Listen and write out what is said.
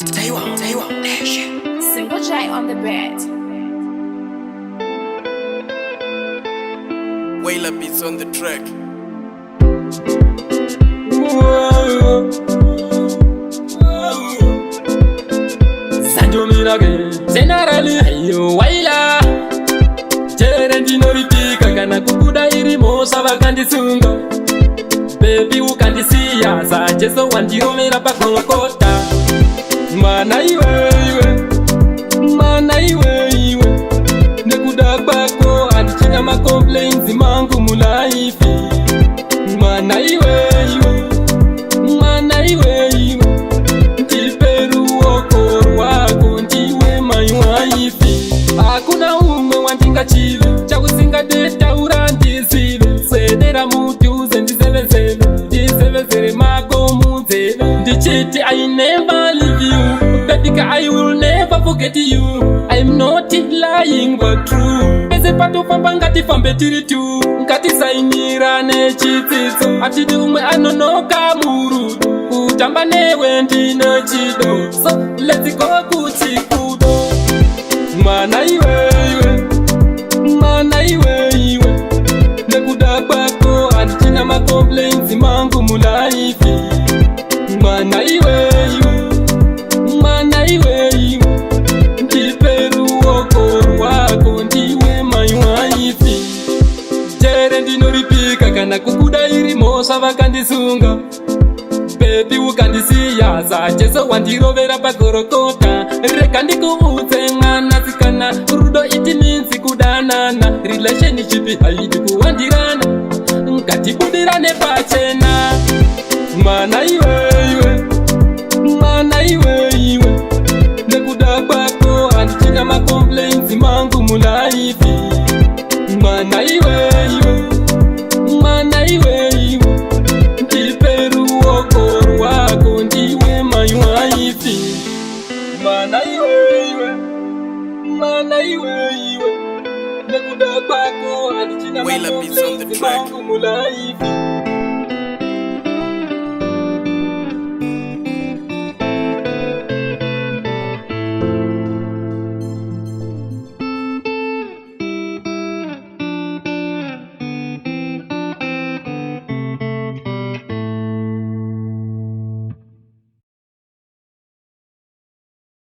Taiwan Nation. Single J on the bed. Wailer beats on the track. Sanjo Mirage, Zenarali, Ayo Waila. Cherendi Noripika, Kana Kukuda Irimo, Savakandi Sunga. Baby, who can see us? I just want you to make a pakota. Mana iwe, mana iwe. Nekuda bako, anichina ma complaints, mangu mulaifi. Mana iwe, mana iwe. Ntiperu okoro wako, ntiwe mayuaifi. Hakuna ume wantinga chive, chakusinga deta urandisive. Sedera mutuze ndisevezele, ndisevezele mako muzele. Ndichiti I never leave you, baby I will never forget you. I'm not lying but true. Ese pato pamba ngati fambe tiri tu, ngati sainira nechitsitso. Atidi umwe anonoka muru, kutamba newe ndino chido. So let's go kuchikudo. Mana iwe, mana iwe. Nekuda kwako anichina ma complaints mangu mulaifi. Mana iwe, mana iwe. Ntiperu okoro wako ndiwe mayuaifi. Cherendi noripika kana kukuda irimo savakandisunga. Baby ukandisiya sacheso wandirovera pagorokota. Reka ndikuudze mwana sikana, rudo iti means kudanana. Relationship haidi kuwandirana, ngatibudirane pachena. Mana iwe, mana iwe. Nekuda kwako anichina ma complaints mangu mulaifi. Mana iwe, mana iwe. Ntiperu okoro wako ndiwe mayuaifi. Mana iwe, mana iwe. Nekuda kwako anichina ma Wailer beats on the complaints track. mangu mulaifi.